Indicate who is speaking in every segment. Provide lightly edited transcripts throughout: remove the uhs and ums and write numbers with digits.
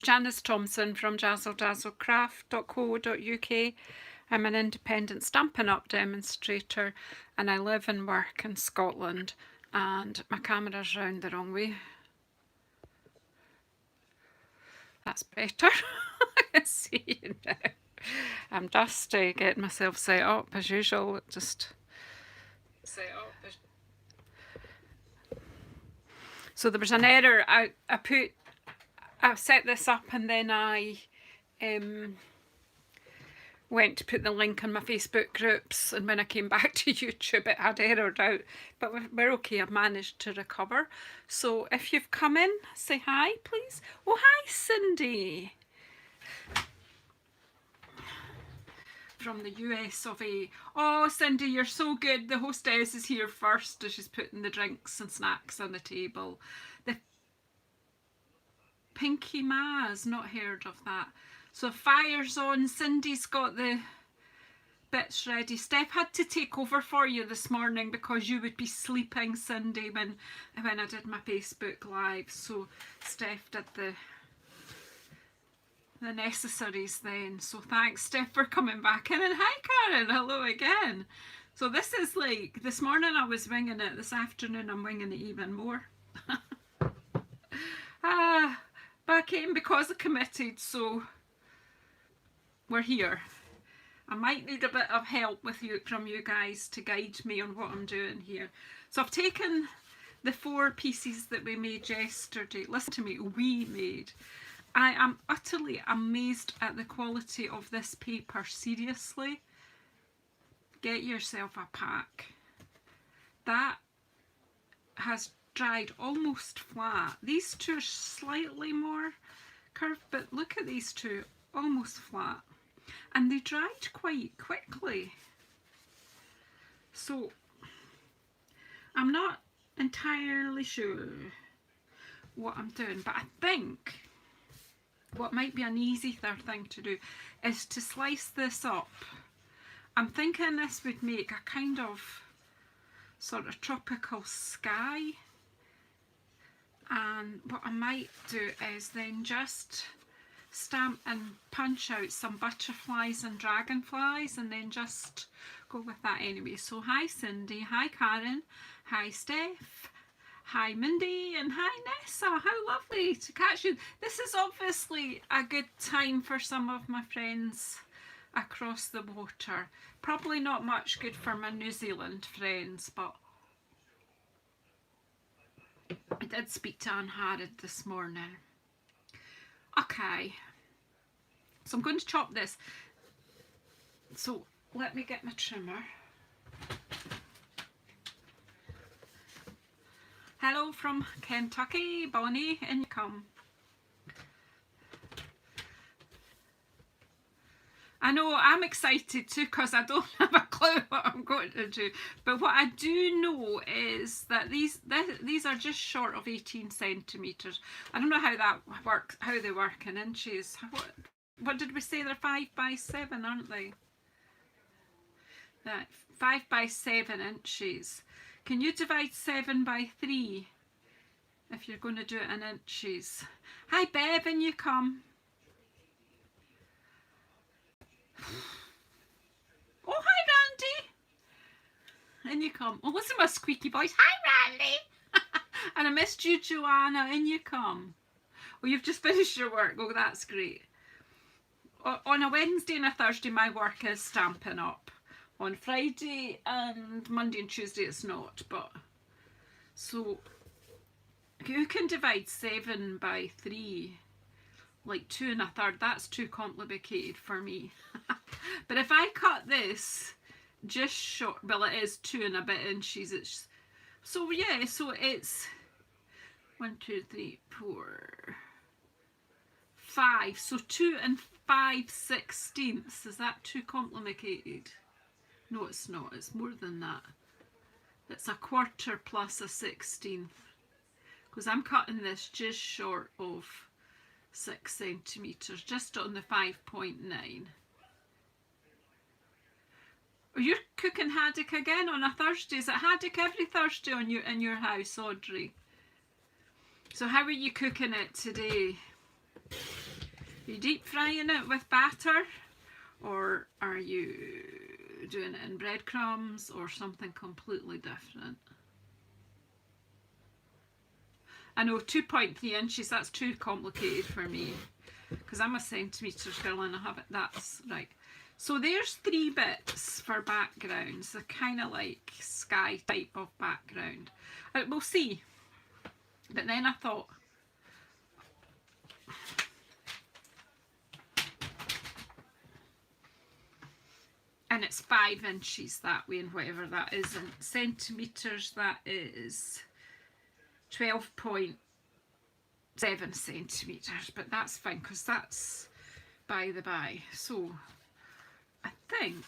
Speaker 1: Janice Thompson from jazzledazzlecraft.co.uk. I'm an independent Stampin' Up! Demonstrator and I live and work in Scotland, and my camera's round the wrong way. That's better. I can see you now. I'm just getting myself set up as usual, just set up. So there was an error. I set this up and then I went to put the link on my Facebook groups, and when I came back to YouTube it had errored out, but we're okay. I've managed to recover. So if you've come in, say hi please. Oh hi Cindy from the US of A. Oh Cindy, you're so good. The hostess is here first as she's putting the drinks and snacks on the table. The Pinky Ma's, not heard of that. So fire's on. Cindy's got the bits ready. Steph had to take over for you this morning because you would be sleeping, Cindy, when I did my Facebook Live. So Steph did the necessaries then. So thanks Steph for coming back in, and hi Karen, hello again. So this is like, this morning I was winging it, this afternoon I'm winging it even more. But I came because I committed, so we're here. I might need a bit of help from you guys to guide me on what I'm doing here. So I've taken the 4 pieces that we made yesterday. Listen to me, we made. I am utterly amazed at the quality of this paper, seriously. Get yourself a pack. That has dried almost flat. These two are slightly more curved, but look at these two, almost flat. And they dried quite quickly. So I'm not entirely sure what I'm doing, but I think what might be an easier thing to do is to slice this up. I'm thinking this would make a kind of sort of tropical sky, and what I might do is then just stamp and punch out some butterflies and dragonflies and then just go with that anyway. So hi Cindy, hi Karen, hi Steph, hi Mindy, and hi Nessa. How lovely to catch you. This is obviously a good time for some of my friends across the water. Probably not much good for my New Zealand friends, but I did speak to Anne Harrod this morning. Okay, so I'm going to chop this. So let me get my trimmer. Hello from Kentucky, Bonnie, in you come. I know, I'm excited too because I don't have a clue what I'm going to do. But what I do know is that these are just short of 18 centimetres. I don't know how that works, how they work in inches. What did we say? They're 5 by 7, aren't they? 5 by 7 inches. Can you divide 7 by 3 if you're going to do it in inches? Hi Bev, in you come. Oh hi Randy, in you come. Oh, listen to my squeaky voice. Hi Randy. And I missed you Joanna, in you come. Oh, you've just finished your work. Oh, that's great. On a Wednesday and a Thursday my work is Stampin' Up. On Friday and Monday and Tuesday it's not, but so you can divide 7 by 3 like 2 1/3. That's too complicated for me. But if I cut this just short, well it is 2 and a bit inches, it's so yeah, so it's 1 2 3 4 5, so 2 5/16. Is that too complicated? No, it's not. It's more than that. It's a 1/4 plus a 16th, because I'm cutting this just short of 6 centimetres, just on the 5.9. Oh, you're cooking haddock again on a Thursday. Is it haddock every Thursday in your house, Audrey? So how are you cooking it today? Are you deep frying it with batter, or are you doing it in breadcrumbs or something completely different? I know 2.3 inches, that's too complicated for me because I'm a centimetres girl and I have it, that's right. So there's 3 bits for backgrounds, they're kind of like sky type of background. We'll see. But then I thought, and it's 5 inches that way, and whatever that is in centimetres, that is 12.7 centimetres, but that's fine because that's by the by. So I think,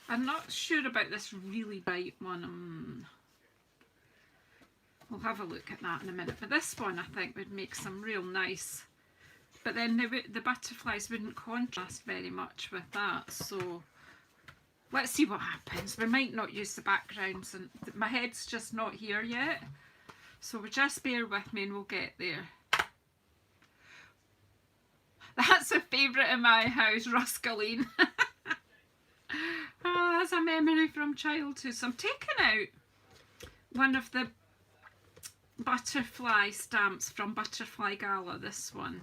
Speaker 1: I'm not sure about this really bright one. We'll have a look at that in a minute, but this one I think would make some real nice, but then the butterflies wouldn't contrast very much with that, so let's see what happens. We might not use the backgrounds, and my head's just not here yet, so just bear with me and we'll get there. That's a favourite in my house, Ruscaline. Oh, that's a memory from childhood. So I'm taking out one of the butterfly stamps from Butterfly Gala, this one,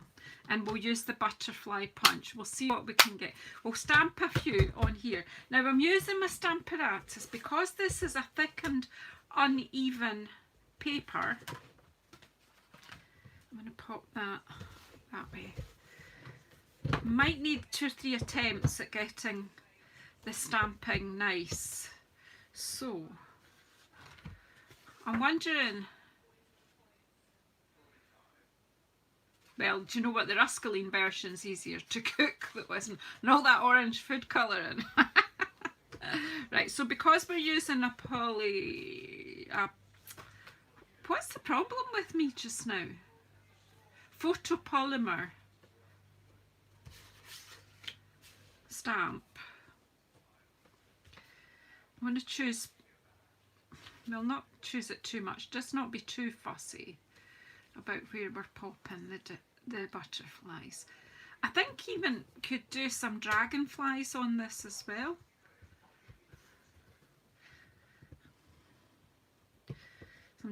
Speaker 1: and we'll use the butterfly punch. We'll see what we can get. We'll stamp a few on here. Now I'm using my Stamparatus because this is a thickened, uneven paper. I'm going to pop that way. Might need 2 or 3 attempts at getting the stamping nice. So I'm wondering, well, do you know what, the Ruscaline version's easier to cook, that wasn't, and all that orange food colouring. Right, so because we're using a what's the problem with me just now? Photopolymer stamp. I'm going to choose, well, not choose it too much, just not be too fussy about where we're popping the butterflies. I think even could do some dragonflies on this as well.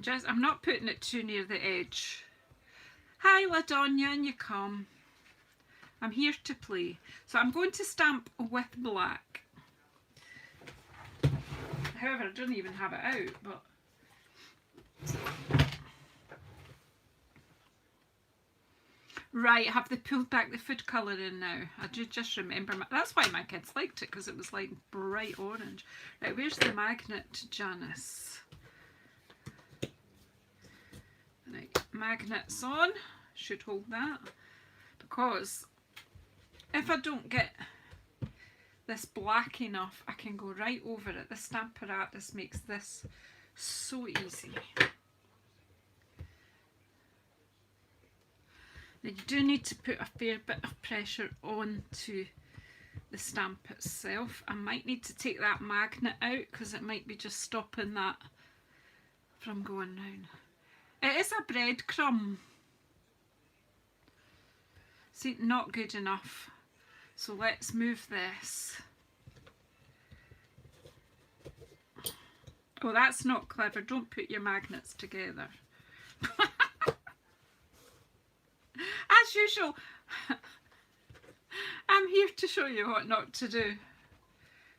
Speaker 1: So I'm not putting it too near the edge. Hi Ladonia, and you come. I'm here to play. So I'm going to stamp with black. However, I don't even have it out, but right, have they pulled back the food colouring now? I do just remember, that's why my kids liked it, because it was like bright orange. Right, where's the magnet, Janice? Right, magnets on, should hold that, because if I don't get this black enough, I can go right over it. The Stamparatus makes this so easy. Now you do need to put a fair bit of pressure onto the stamp itself. I might need to take that magnet out because it might be just stopping that from going round. It is a breadcrumb. See, not good enough. So let's move this. Oh, that's not clever. Don't put your magnets together. As usual, I'm here to show you what not to do.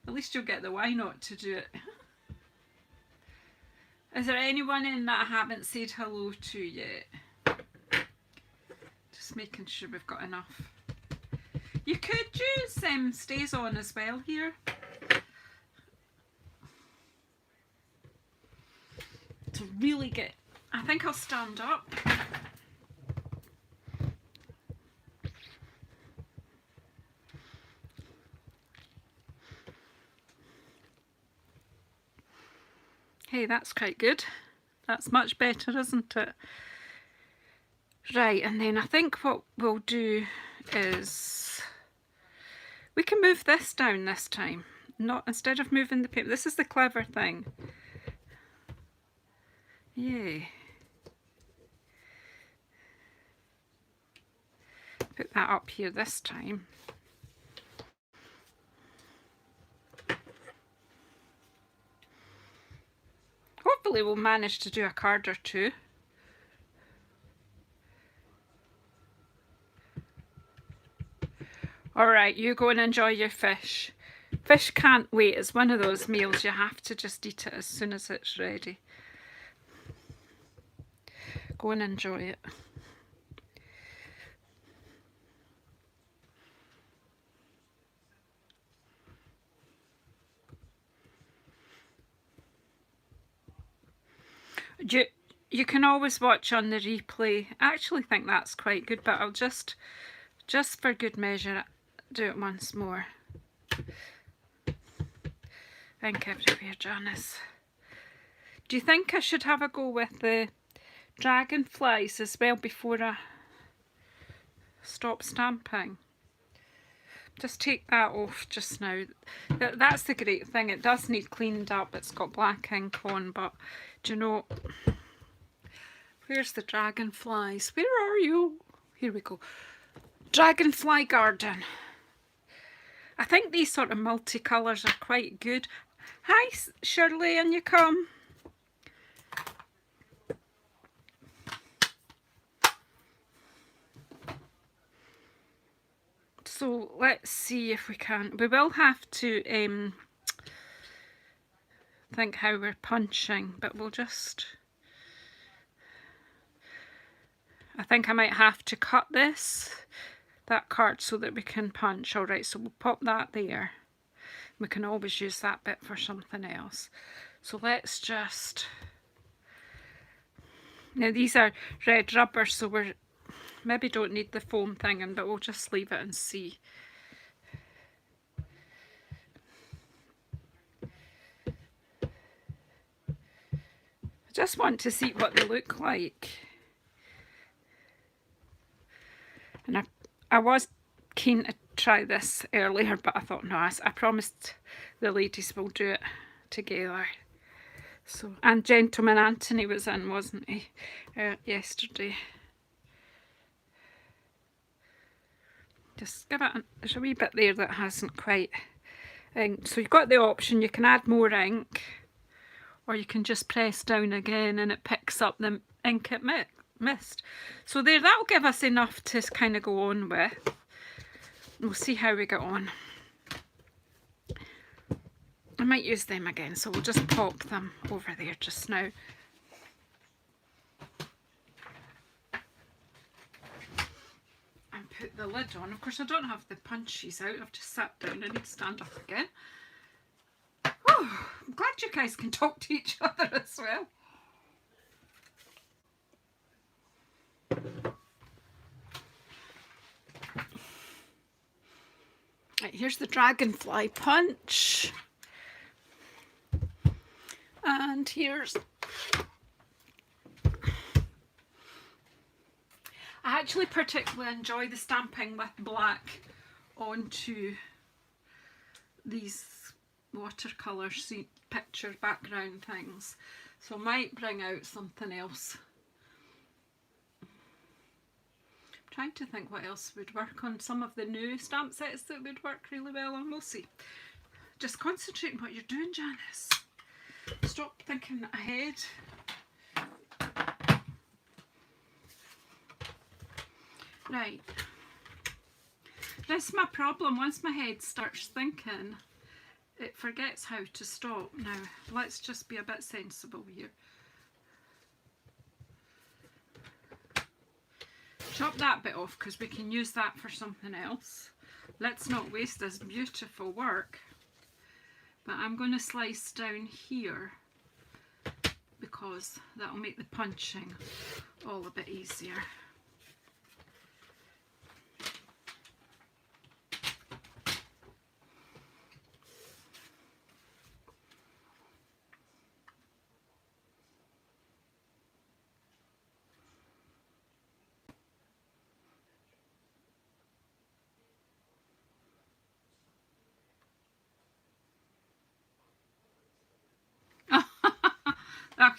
Speaker 1: At least you'll get the why not to do it. Is there anyone in that I haven't said hello to yet? Just making sure we've got enough. You could use stays on as well here. To really get, I think I'll stand up. Hey, that's quite good. That's much better, isn't it? Right, and then I think what we'll do is we can move this down this time. Not instead of moving the paper. This is the clever thing. Yay. Put that up here this time. Hopefully we'll manage to do a card or two. Alright, you go and enjoy your fish. Fish can't wait. It's one of those meals you have to just eat it as soon as it's ready. Go and enjoy it. You can always watch on the replay. I actually think that's quite good, but I'll just for good measure do it once more. Ink everywhere, Janice. Do you think I should have a go with the dragonflies as well before I stop stamping? Just take that off just now. That's the great thing. It does need cleaned up. It's got black ink on, but do you know, where's the dragonflies? Where are you? Here we go. Dragonfly garden. I think these sort of multicolours are quite good. Hi Shirley, and you come. So let's see if we can. We will have to think how we're punching, but we'll just... I think I might have to cut that card so that we can punch. Alright, so we'll pop that there. We can always use that bit for something else. So let's just... Now these are red rubber, so we're maybe don't need the foam thing in, but we'll just leave it and see. I just want to see what they look like. And I was keen to try this earlier, but I thought, no, I promised the ladies we'll do it together. So, and Gentleman Anthony was in, wasn't he, yesterday? Just give it, there's a wee bit there that hasn't quite inked. So you've got the option, you can add more ink, or you can just press down again and it picks up the ink it missed. So there, that'll give us enough to kind of go on with. We'll see how we get on. I might use them again, so we'll just pop them over there just now. And put the lid on. Of course, I don't have the punchies out. I've just sat down. I need to stand up again. Oh, I'm glad you guys can talk to each other as well. Right, here's the dragonfly punch. And here's... I actually particularly enjoy the stamping with black onto these watercolour picture background things. So I might bring out something else. Trying to think what else would work on some of the new stamp sets that would work really well on. We'll see. Just concentrate on what you're doing, Janice. Stop thinking ahead. Right. That's my problem. Once my head starts thinking, it forgets how to stop. Now, let's just be a bit sensible here. Chop that bit off because we can use that for something else. Let's not waste this beautiful work. But I'm going to slice down here because that'll make the punching all a bit easier.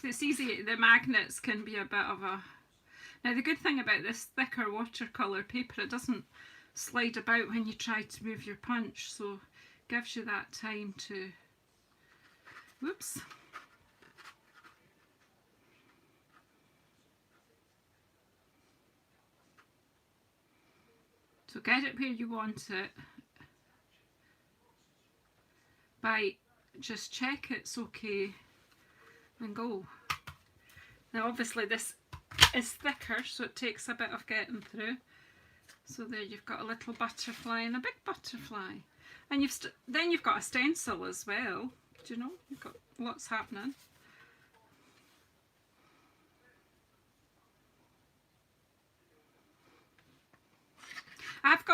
Speaker 1: It's easy, the magnets can be a bit of a... Now the good thing about this thicker watercolour paper, it doesn't slide about when you try to move your punch, so gives you that time to, whoops. So get it where you want it by just check it's okay and go. Now obviously this is thicker, so it takes a bit of getting through. So there you've got a little butterfly and a big butterfly. And then you've got a stencil as well. Do you know? You've got lots happening. I've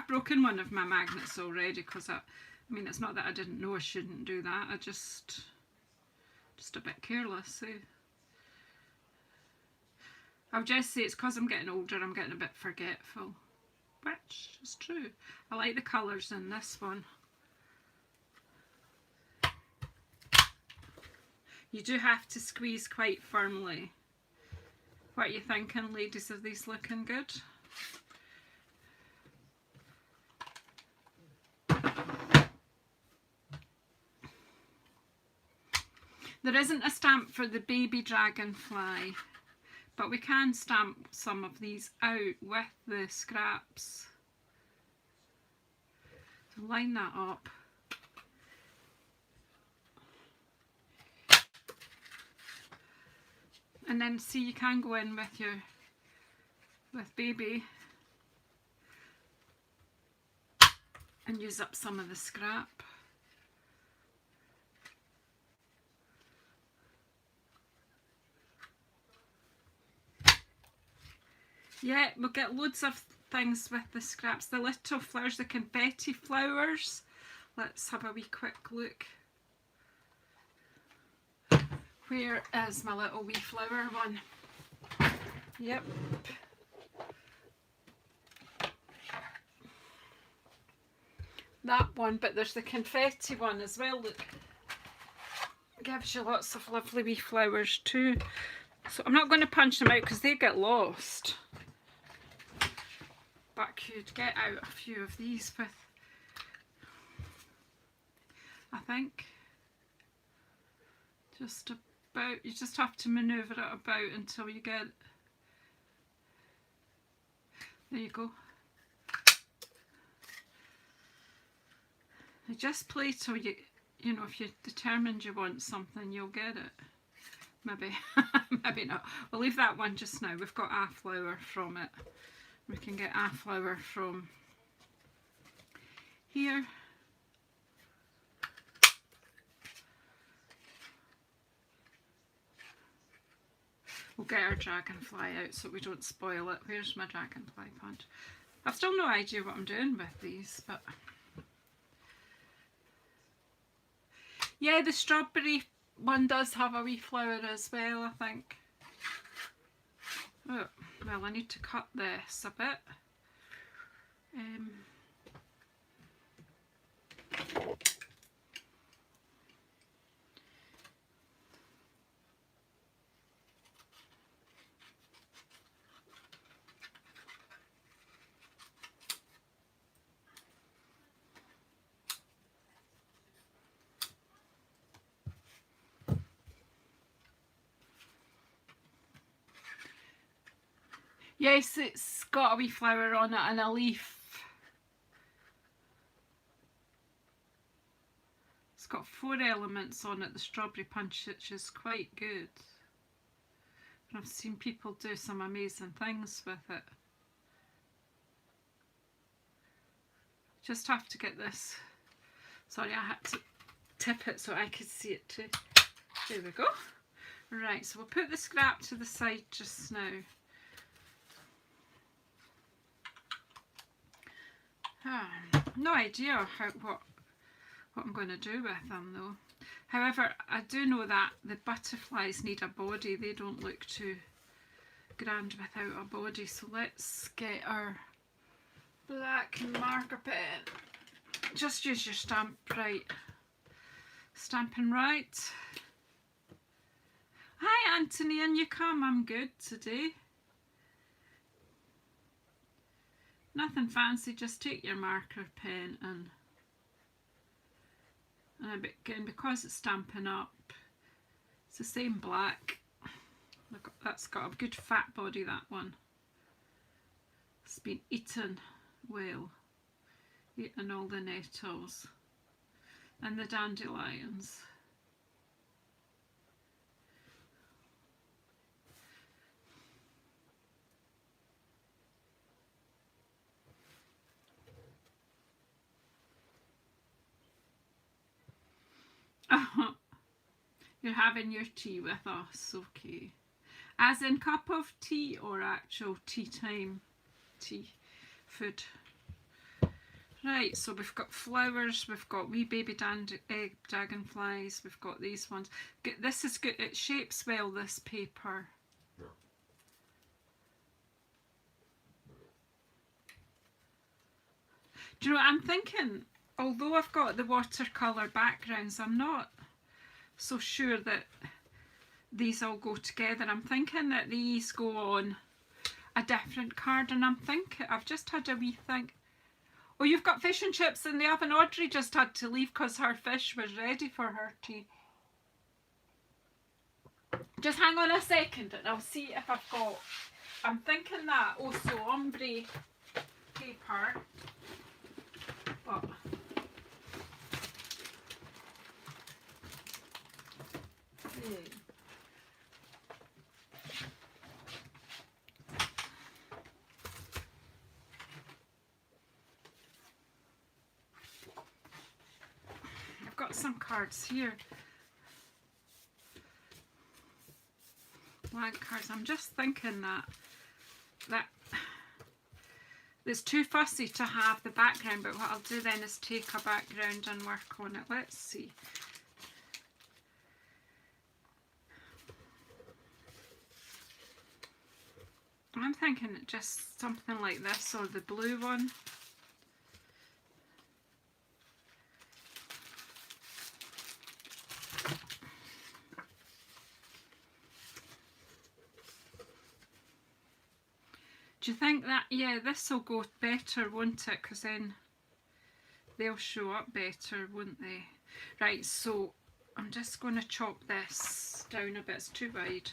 Speaker 1: broken one of my magnets already because I mean, it's not that I didn't know I shouldn't do that. I just a bit careless. I'll just say it's because I'm getting older, I'm getting a bit forgetful, which is true. I like the colours in this one. You do have to squeeze quite firmly. What are you thinking, ladies? Are these looking good? There isn't a stamp for the baby dragonfly, but we can stamp some of these out with the scraps. So line that up. And then see, you can go in with baby and use up some of the scrap. Yeah, we'll get loads of things with the scraps. The little flowers, the confetti flowers. Let's have a wee quick look. Where is my little wee flower one? Yep. That one, but there's the confetti one as well. Look, gives you lots of lovely wee flowers too. So I'm not going to punch them out because they get lost. But could get out a few of these with, I think, just about, you just have to manoeuvre it about until you get, there you go. You just play till you know, if you're determined you want something, you'll get it. Maybe, maybe not. We'll leave that one just now. We've got a flower from it. We can get a flower from here. We'll get our dragonfly out so we don't spoil it. Where's my dragonfly punch? I've still no idea what I'm doing with these, but yeah, the strawberry one does have a wee flower as well, I think. Oh, well, I need to cut this a bit. Yes, it's got a wee flower on it and a leaf. It's got 4 elements on it, the strawberry punch, which is quite good. And I've seen people do some amazing things with it. Just have to get this. Sorry, I had to tip it so I could see it too. There we go. Right, so we'll put the scrap to the side just now. No idea what I'm going to do with them though. However, I do know that the butterflies need a body. They don't look too grand without a body. So let's get our black marker pen. Just use your stamp right. Stamping right. Hi Anthony, and you come. I'm good today. Nothing fancy, just take your marker pen and again, because it's Stampin' Up, it's the same black. Look, that's got a good fat body, that one. It's been eaten well, eaten all the nettles and the dandelions. You're having your tea with us, okay. As in cup of tea or actual tea time tea food. Right, so we've got flowers, we've got wee baby dragonflies, we've got these ones. This is good, it shapes well, this paper. Do you know what I'm thinking? Although I've got the watercolour backgrounds, I'm not so sure that these all go together. I'm thinking that these go on a different card, and I've just had a wee think. Oh, you've got fish and chips in the oven. Audrey just had to leave because her fish was ready for her tea. Just hang on a second and I'll see if I've got, I'm thinking that also ombre paper, but I've got some cards here, blank cards. I'm just thinking that it's too fussy to have the background, but what I'll do then is take a background and work on it. Let's see. I'm thinking just something like this, or the blue one. Do you think that, yeah, this will go better, won't it? Because then they'll show up better, won't they? Right, so I'm just going to chop this down a bit. It's too wide.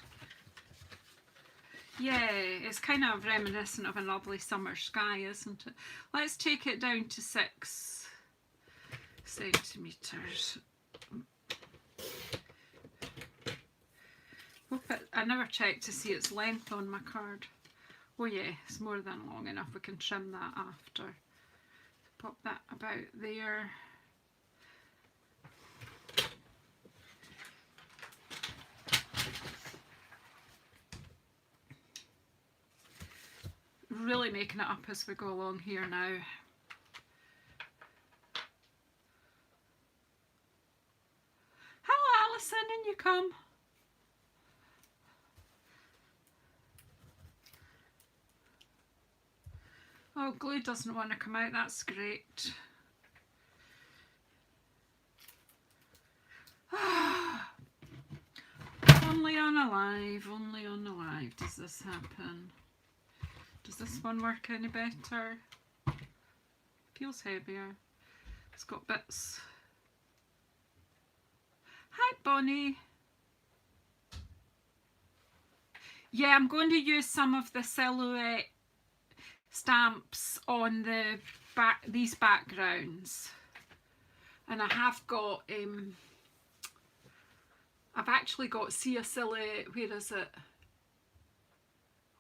Speaker 1: Yeah, it's kind of reminiscent of a lovely summer sky, isn't it? Let's take it down to 6 centimetres. I never checked to see its length on my card. Oh yeah, it's more than long enough. We can trim that after. Pop that about there. Really making it up as we go along here now. Hello Alison, in you come. Oh, glue doesn't want to come out, that's great. Only on Alive does this happen. Does this one work any better? Feels heavier. It's got bits. Hi Bonnie. Yeah, I'm going to use some of the silhouette stamps on the back, these backgrounds, and I have got I've actually got See a Silhouette, where is it,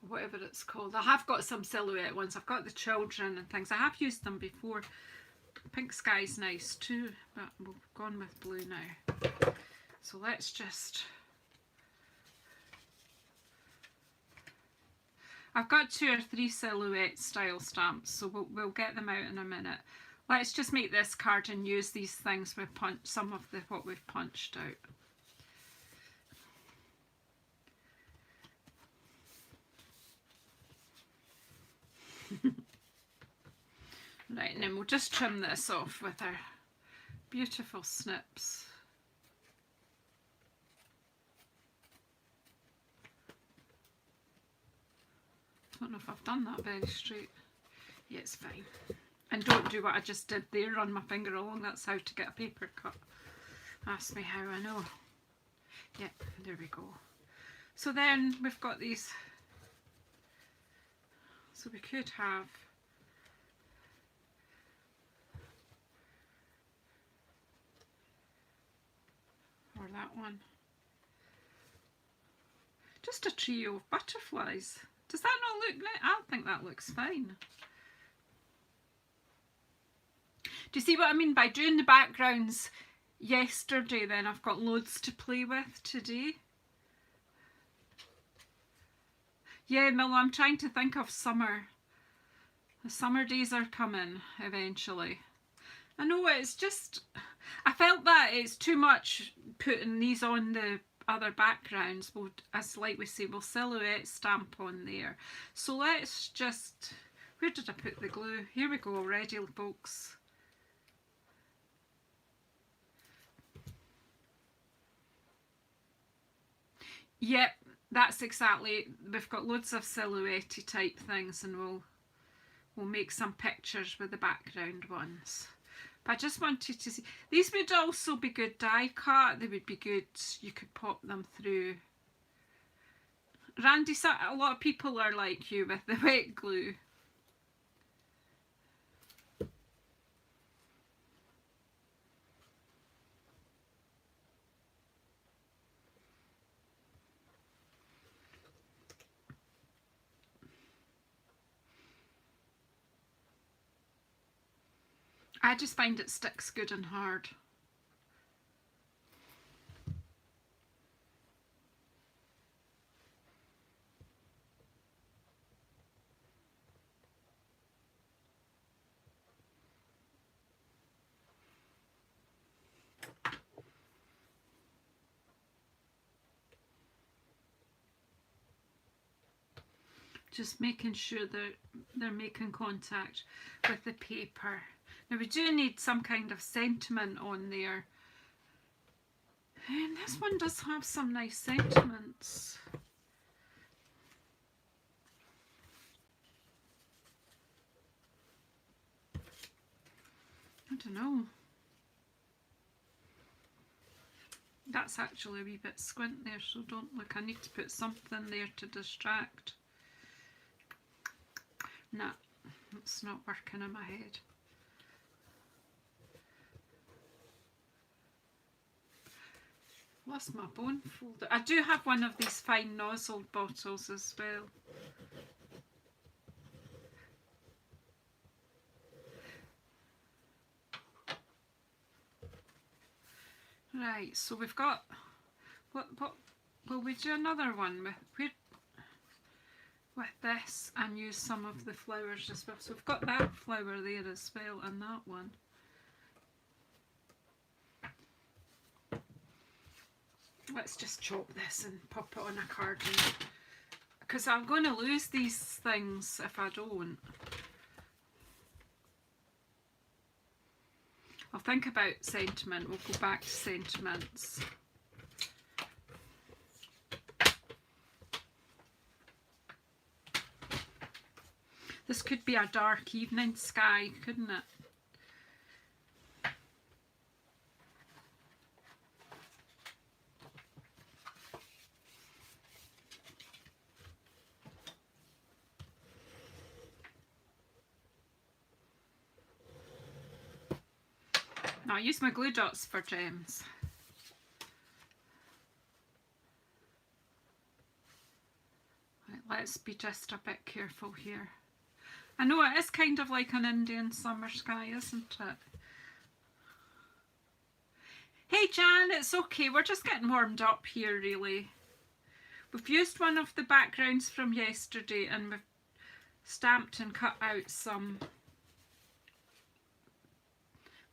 Speaker 1: whatever it's called. I have got some silhouette ones. I've got the children and things. I have used them before. Pink Sky's nice too, but we've gone with blue now. So let's just, I've got 2 or 3 silhouette style stamps, so we'll get them out in a minute. Let's just make this card and use these things we've punched, some of what we've punched out. Right, and then we'll just trim this off with our beautiful snips. I don't know if I've done that very straight. Yeah, it's fine. And don't do what I just did there, run my finger along. That's how to get a paper cut. Ask me how I know. Yep, there we go. So then we've got these. So we could have or that one. Just a trio of butterflies. Does that not look nice? I think that looks fine. Do you see what I mean by doing the backgrounds yesterday? Then I've got loads to play with today. Yeah, Milo, I'm trying to think of summer. The summer days are coming eventually. I know it's just, I felt that it's too much putting these on the other backgrounds. We'll, as like we say, we'll silhouette stamp on there. So let's just, where did I put the glue? Here we go already, folks. Yep, that's exactly, we've got loads of silhouette type things, and we'll make some pictures with the background ones. But I just wanted to see, these would also be good die cut. They would be good, you could pop them through. Randy, a lot of people are like you with the wet glue. I just find it sticks good and hard. Just making sure that they're making contact with the paper. Now we do need some kind of sentiment on there. And this one does have some nice sentiments. I don't know. That's actually a wee bit squint there, so don't look. I need to put something there to distract. Nah, it's not working in my head. Lost my bone folder. I do have one of these fine nozzle bottles as well. Right, so we've got, what will we do another one with this and use some of the flowers as well. So we've got that flower there as well, and that one. Let's just chop this and pop it on a card, because I'm going to lose these things if I don't. I'll think about sentiment. We'll go back to sentiments. This could be a dark evening sky, couldn't it? Now I use my glue dots for gems. Right, let's be just a bit careful here. I know it is kind of like an Indian summer sky, isn't it? Hey Jan, it's okay, we're just getting warmed up here really. We've used one of the backgrounds from yesterday and we've stamped and cut out some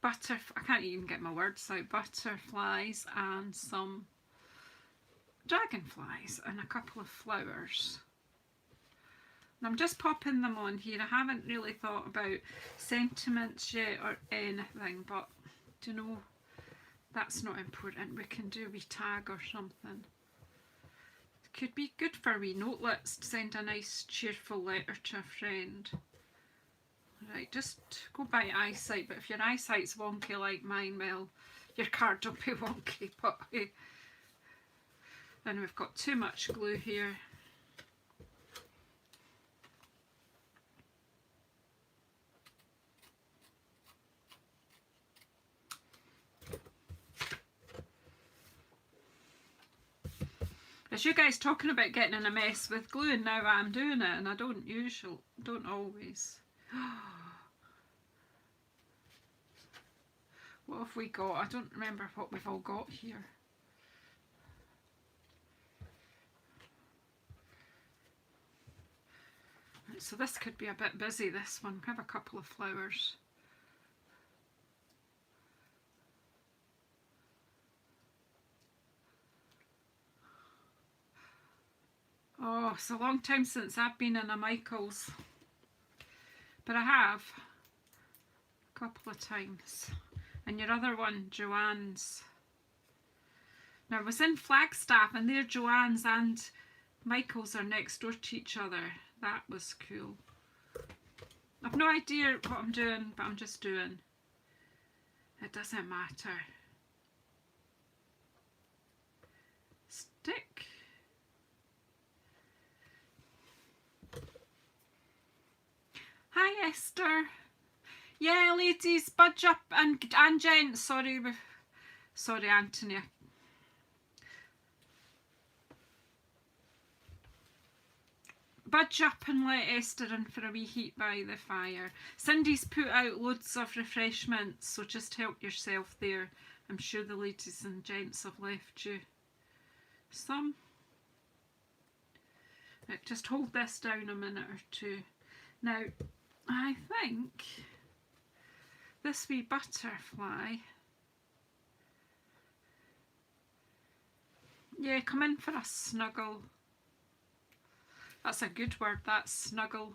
Speaker 1: I can't even get my words out, butterflies and some dragonflies and a couple of flowers. And I'm just popping them on here. I haven't really thought about sentiments yet or anything, but do you know, that's not important. We can do a wee tag or something. It could be good for a wee note. Let's send a nice cheerful letter to a friend. Right, just go by eyesight, but if your eyesight's wonky like mine, well, your card will be wonky. But and we've got too much glue here. As you guys talking about getting in a mess with glue, and now I'm doing it, and I don't always. What have we got? I don't remember what we've all got here. Right, so this could be a bit busy, this one. We have a couple of flowers. Oh, it's a long time since I've been in a Michael's. But I have a couple of times. And your other one, Joanne's. Now I was in Flagstaff and there Joanne's and Michael's are next door to each other. That was cool. I've no idea what I'm doing, but I'm just doing. It doesn't matter. Stick. Hi Esther. Yeah, ladies, budge up and gents. Sorry, Anthony. Budge up and let Esther in for a wee heat by the fire. Cindy's put out loads of refreshments, so just help yourself there. I'm sure the ladies and gents have left you some. Right, just hold this down a minute or two. Now, I think this wee butterfly, yeah, come in for a snuggle. That's a good word, that snuggle.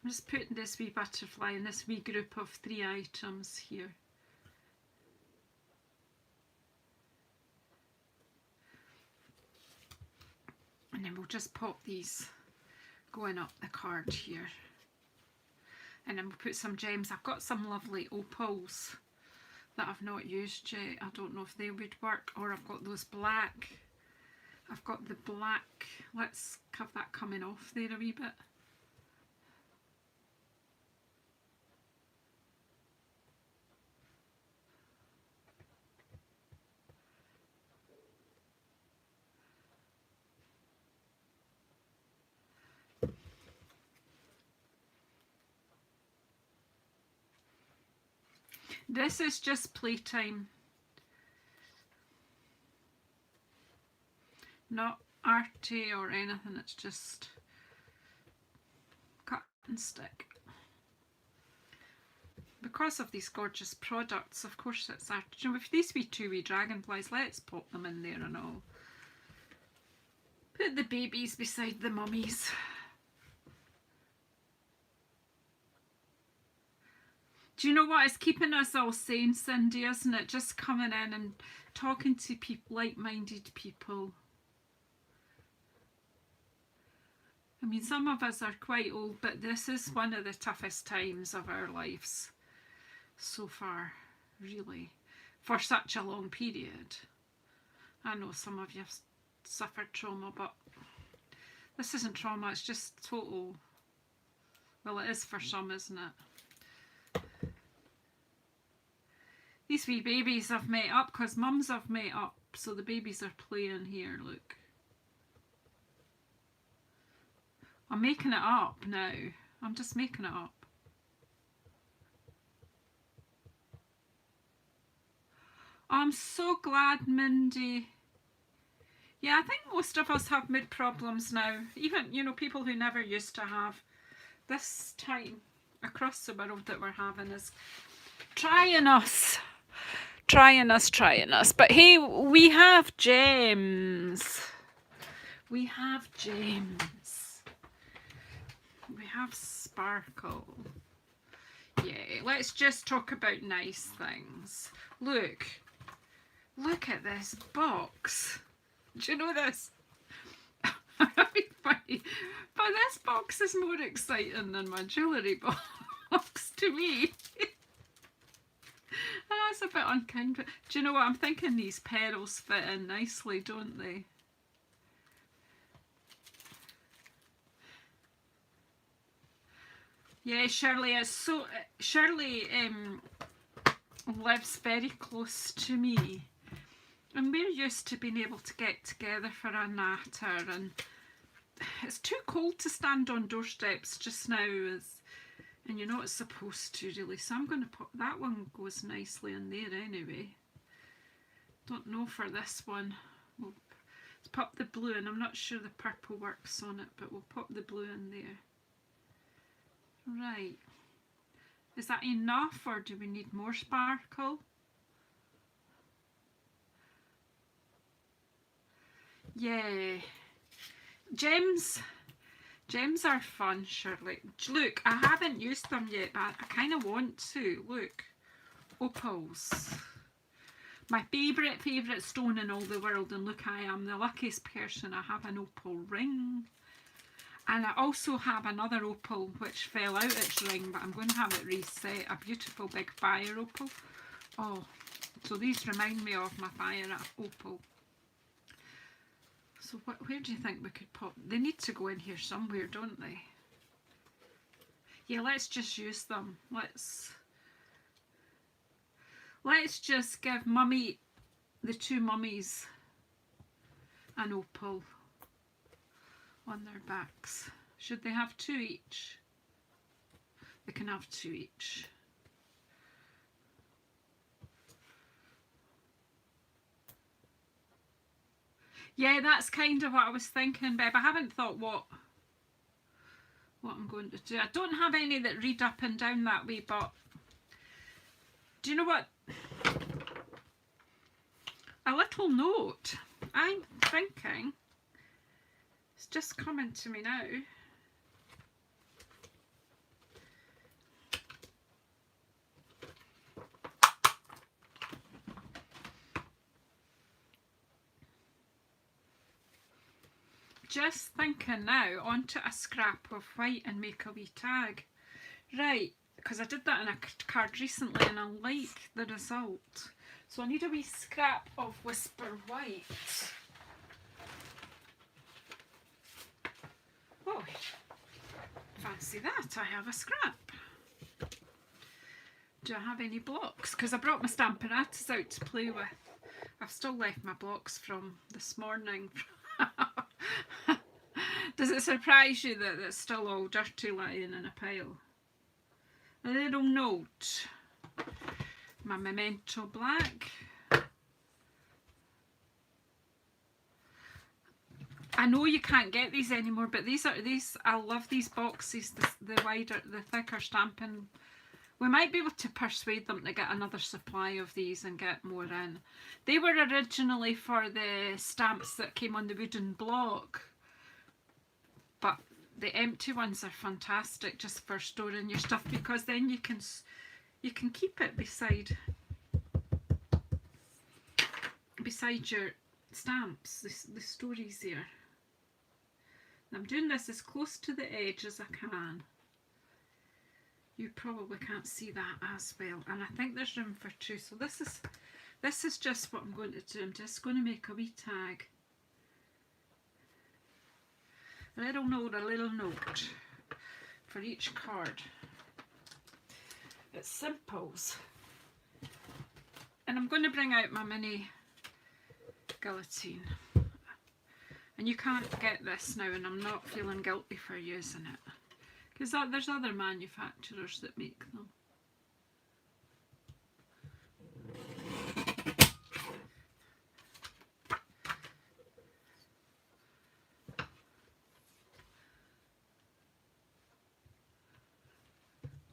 Speaker 1: I'm just putting this wee butterfly in this wee group of 3 items here. And then we'll just pop these going up the card here. And then we'll put some gems. I've got some lovely opals that I've not used yet. I don't know if they would work, or I've got those black. I've got the black. Let's have that coming off there a wee bit. This is just playtime, not arty or anything, it's just cut and stick. Because of these gorgeous products, of course it's art. You know, with these wee 2 wee dragonflies, let's pop them in there and all. Put the babies beside the mummies. Do you know what? It's keeping us all sane, Cindy, isn't it? Just coming in and talking to people, like-minded people. I mean, some of us are quite old, but this is one of the toughest times of our lives so far, really, for such a long period. I know some of you have suffered trauma, but this isn't trauma, it's just total, well, it is for some, isn't it? These wee babies have met up because mums have met up, so the babies are playing here, look. I'm making it up now. I'm just making it up. I'm so glad, Mindy. Yeah, I think most of us have mood problems now. Even, you know, people who never used to have. This time across the world that we're having is trying us. But hey, we have gems. We have gems. We have sparkle. Yeah, let's just talk about nice things. Look at this box. Do you know this? Funny. this box is more exciting than my jewellery box to me. That's a bit unkind. But do you know what? I'm thinking these petals fit in nicely, don't they? Yeah, Shirley is so... Shirley lives very close to me. And we're used to being able to get together for a natter, and it's too cold to stand on doorsteps just now, and you're not supposed to really, so I'm going to put that one, goes nicely in there anyway. Don't know for this one. We'll pop the blue in. I'm not sure the purple works on it, but we'll pop the blue in there. Right. Is that enough, or do we need more sparkle? Yeah. Gems are fun, Shirley. Look, I haven't used them yet, but I kind of want to. Look, opals. My favourite stone in all the world, and look, I am the luckiest person. I have an opal ring. And I also have another opal which fell out its ring, but I'm going to have it reset. A beautiful big fire opal. Oh, so these remind me of my fire opal. So where do you think we could pop? They need to go in here somewhere, don't they? Yeah, let's just use them. Let's just give Mummy, the two mummies, an opal on their backs. Should they have two each? They can have two each. Yeah, that's kind of what I was thinking, Beb. I haven't thought what I'm going to do. I don't have any that read up and down that way, but do you know what? A little note. I'm thinking, it's just coming to me now. Just thinking now, onto a scrap of white and make a wee tag. Right, because I did that in a card recently and I like the result. So I need a wee scrap of Whisper White. Oh, fancy that, I have a scrap. Do I have any blocks? Because I brought my Stamparatus out to play with. I've still left my blocks from this morning. Does it surprise you that it's still all dirty lying in a pile? A little note. My Memento Black. I know you can't get these anymore, but these I love these boxes, the wider, the thicker stamping. We might be able to persuade them to get another supply of these and get more in. They were originally for the stamps that came on the wooden block, but the empty ones are fantastic just for storing your stuff, because then you can keep it beside your stamps, the stories here. And I'm doing this as close to the edge as I can. You probably can't see that as well, and I think there's room for two. So this is just what I'm going to do. I'm just going to make a wee tag. A little note for each card. It's simples. And I'm going to bring out my mini guillotine. And you can't get this now, and I'm not feeling guilty for using it. Because there's other manufacturers that make them.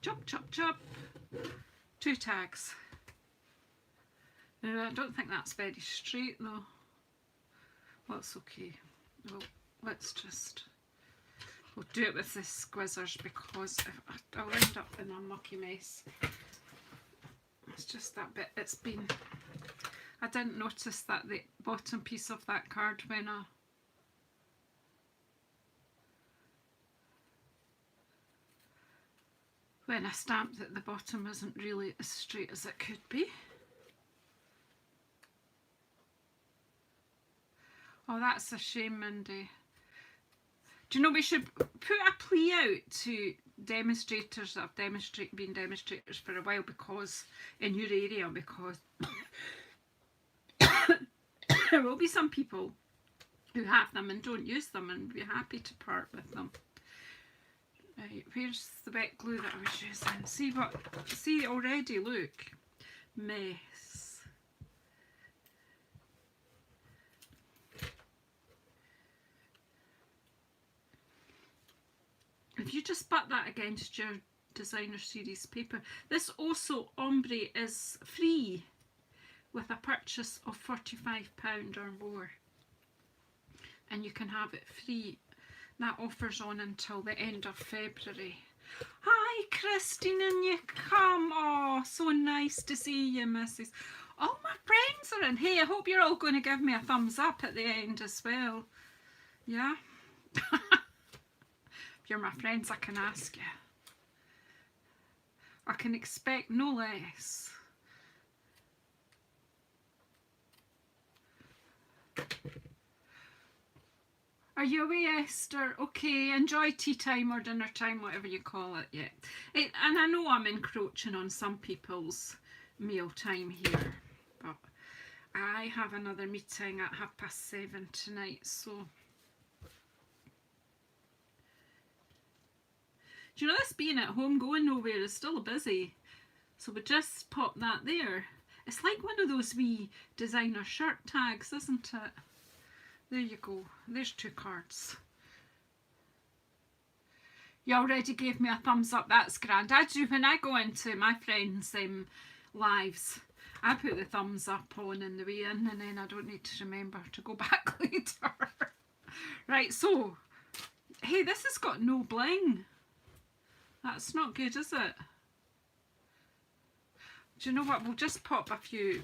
Speaker 1: Chop, chop, chop. Two tags. I don't think that's very straight though. Well, it's okay. Well, we'll do it with the squizzers, because I'll end up in a mucky mess. It's just that bit, I didn't notice that the bottom piece of that card when when I stamped that the bottom isn't really as straight as it could be. Oh, that's a shame, Mindy. Do you know we should put a plea out to demonstrators that have been demonstrators for a while, because in your area, because there will be some people who have them and don't use them and be happy to part with them. Right, where's the wet glue that I was using? See already, look, mess. If you just butt that against your designer series paper. This also ombre is free with a purchase of £45 or more, and you can have it free. That offer's on until the end of February. Hi Christine, and you come. Oh, so nice to see you, Mrs. All my friends are in. Hey, I hope you're all going to give me a thumbs up at the end as well. Yeah? If you're my friends, I can ask you. I can expect no less. Are you away, Esther? Okay, enjoy tea time or dinner time, whatever you call it. Yeah, and I know I'm encroaching on some people's meal time here, but I have another meeting at 7:30 tonight, so. Do you know, this being at home, going nowhere is still busy, so we just pop that there. It's like one of those wee designer shirt tags, isn't it? There you go. There's 2 cards. You already gave me a thumbs up. That's grand. I do when I go into my friends' lives. I put the thumbs up on the way in, and then I don't need to remember to go back later. Right, so, hey, this has got no bling. That's not good, is it? Do you know what? We'll just pop a few,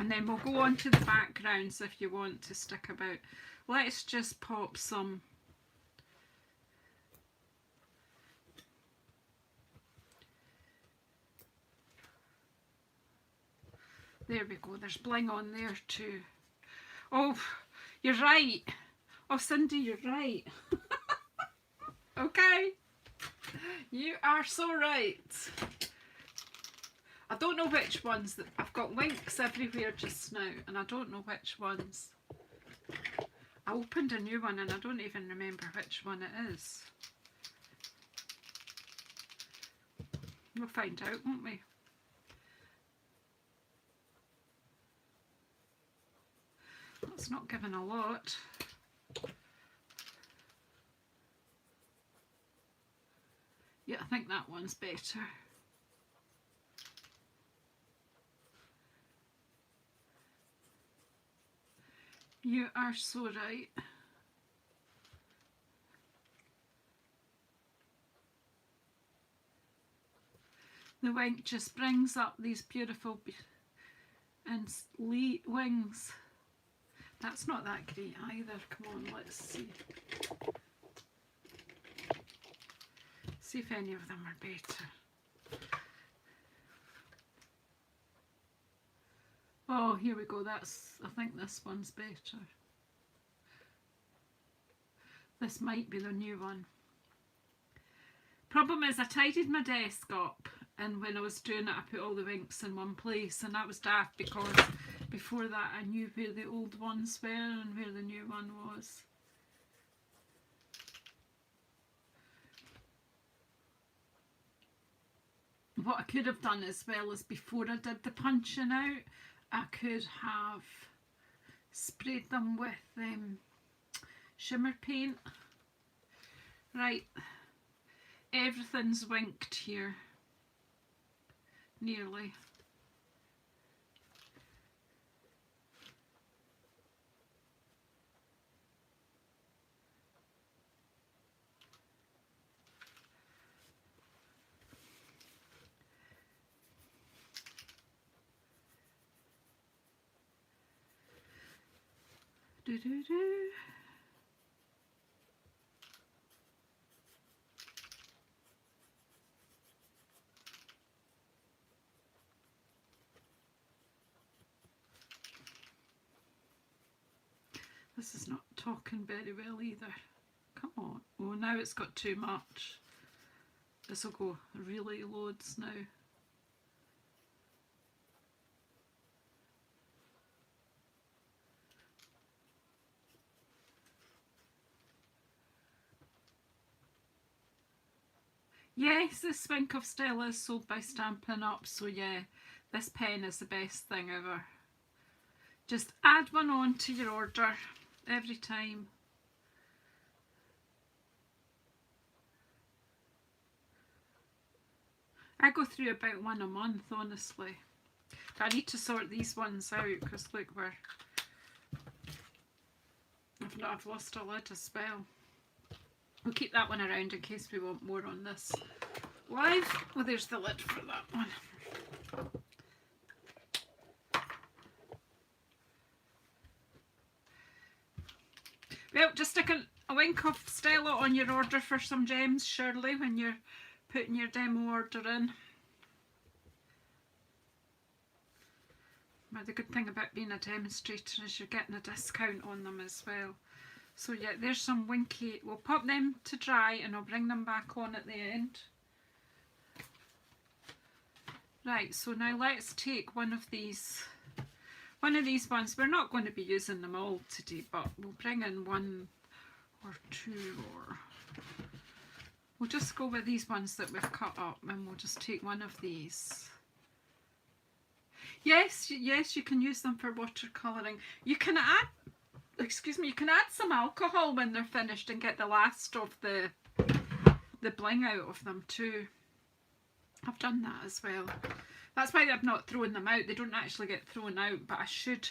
Speaker 1: and then we'll go on to the backgrounds if you want to stick about. Let's just pop some. There we go. There's bling on there too. Oh, you're right. Oh, Cindy, you're right. Okay. You are so right. I don't know which ones. I've got links everywhere just now, and I don't know which ones. I opened a new one and I don't even remember which one it is. We'll find out, won't we? That's not giving a lot. Yeah, I think that one's better. You are so right. The wink just brings up these beautiful and wings. That's not that great either. Come on, let's see. See if any of them are better. Oh, here we go. I think this one's better. This might be the new one. Problem is, I tidied my desk up, and when I was doing it, I put all the winks in one place, and that was daft because before that I knew where the old ones were and where the new one was. What I could have done as well is, before I did the punching out, I could have sprayed them with shimmer paint. Right, everything's winked here, nearly. Do-do-do. This is not talking very well either. Come on. Oh, now it's got too much. This will go really loads now. Yes, this Spink of Stella is sold by Stampin' Up, so yeah, this pen is the best thing ever. Just add one on to your order every time. I go through about one a month, honestly. I need to sort these ones out because look, I've lost a lid as well. We'll keep that one around in case we want more on this live. Well, there's the lid for that one. Well, just stick a wink of Stella on your order for some gems, Shirley, when you're putting your demo order in. Well, the good thing about being a demonstrator is you're getting a discount on them as well. So yeah, there's some winky. We'll pop them to dry and I'll bring them back on at the end. Right, so now let's take one of these ones. We're not going to be using them all today, but we'll bring in one or two, or we'll just go with these ones that we've cut up, and we'll just take one of these. Yes, you can use them for watercolouring. You can add, you can add some alcohol when they're finished and get the last of the bling out of them too. I've done that as well. That's why I've not thrown them out. They don't actually get thrown out, but I should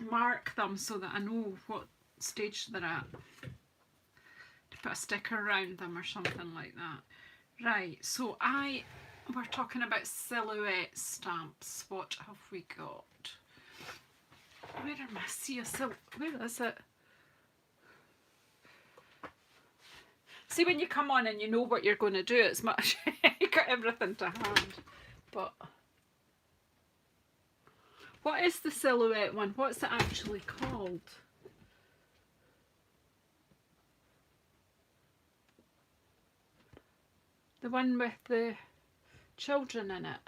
Speaker 1: mark them so that I know what stage they're at. To put a sticker around them or something like that. Right, so we're talking about silhouette stamps. What have we got? Where am I? Where is it? See, when you come on and you know what you're going to do, it's much. You got everything to hand. But what is the silhouette one? What's it actually called? The one with the children in it.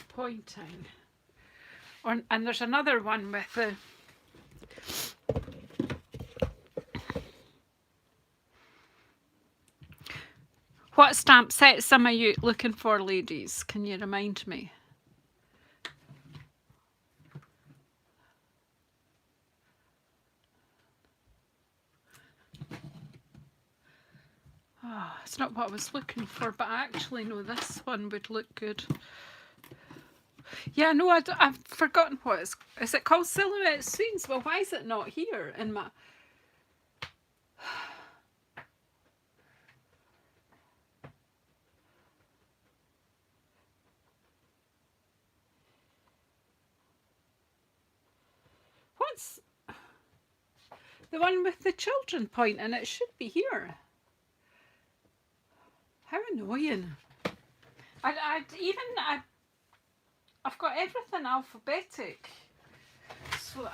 Speaker 1: Pointing. And there's another one with the what stamp sets am I looking for, ladies? Can you remind me? Oh, it's not what I was looking for, but I actually know this one would look good. Yeah, no, I've forgotten what it's... Is it called Silhouette Scenes? Well, why is it not here in my... What's... The one with the children pointing, it should be here. How annoying. I've got everything alphabetic. So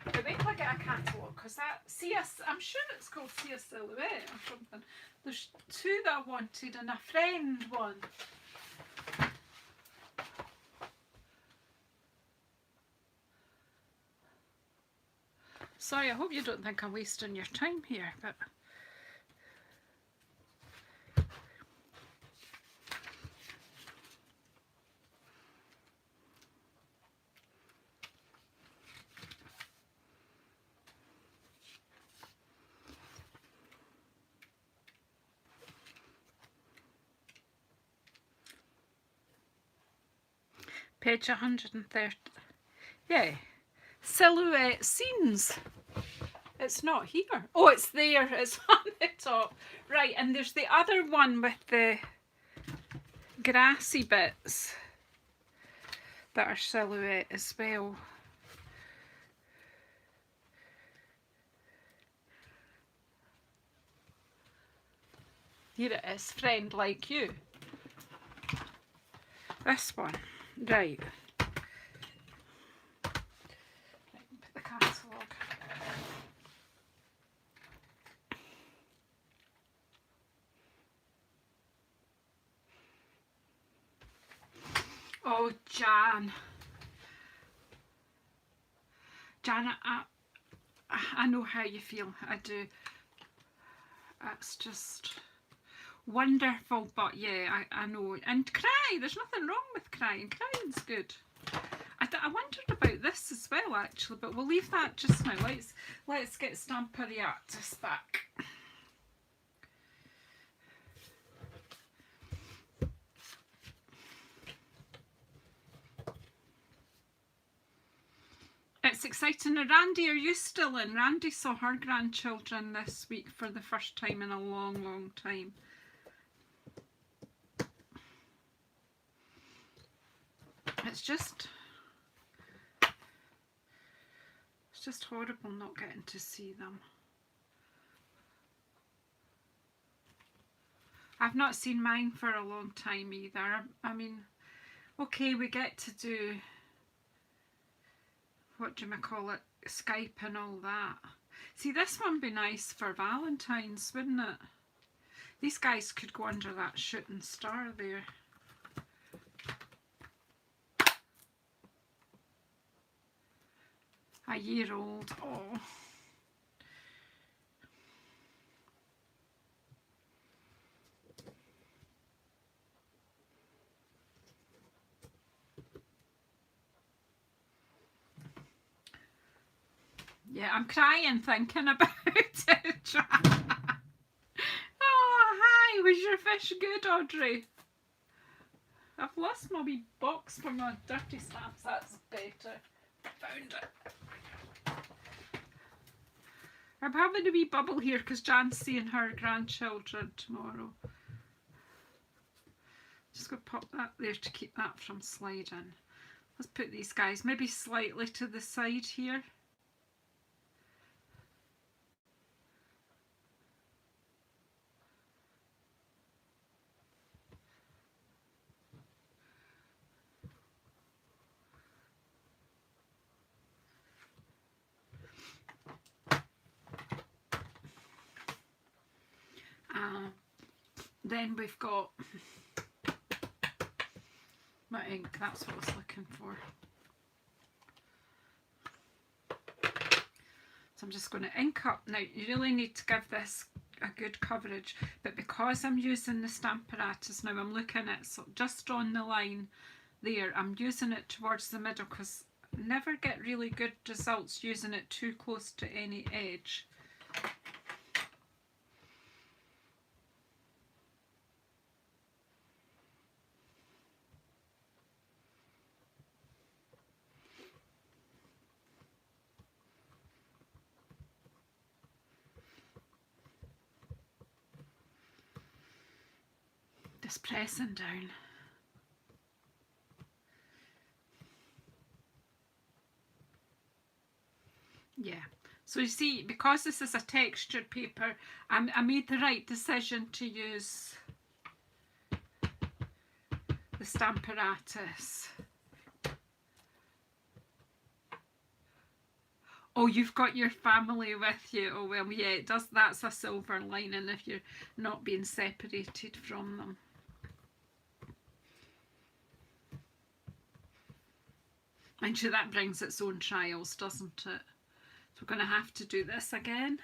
Speaker 1: wait till I get a catalogue, because I'm sure it's called See a Silhouette or something. There's two that I wanted and a friend one. Sorry, I hope you don't think I'm wasting your time here, but... Page 130. Yeah. Silhouette Scenes. It's not here. Oh, it's there. It's on the top. Right, and there's the other one with the grassy bits that are silhouette as well. Here it is, Friend Like You. This one. Right. Put the catalogue. Oh, Jan. Jan, I know how you feel. I do. It's just wonderful, but yeah, I know. And cry. There's nothing wrong with crying. Crying's good. I wondered about this as well, actually, but we'll leave that just now. Let's get Stamper the Artist back. It's exciting. Now, Randy, are you still in? Randy saw her grandchildren this week for the first time in a long, long time. It's just horrible not getting to see them. I've not seen mine for a long time either. I mean, okay, we get to do, what do you call it, Skype and all that. See, this one would be nice for Valentine's, wouldn't it? These guys could go under that shooting star there. A year old. Oh. Yeah, I'm crying thinking about it. Oh, hi. Was your fish good, Audrey? I've lost my wee box for my dirty stamps. That's better. Found it. I'm having a wee bubble here because Jan's seeing her grandchildren tomorrow. Just going to pop that there to keep that from sliding. Let's put these guys maybe slightly to the side here. Then we've got my ink, that's what I was looking for. So I'm just going to ink up. Now you really need to give this a good coverage, but because I'm using the Stamparatus now, I'm looking at just on the line there, I'm using it towards the middle because I never get really good results using it too close to any edge. Just pressing down. Yeah, so you see, because this is a textured paper, I made the right decision to use the Stamparatus. Oh, you've got your family with you. Oh well, yeah, it does. That's a silver lining if you're not being separated from them. And sure, that brings its own trials, doesn't it? So we're going to have to do this again.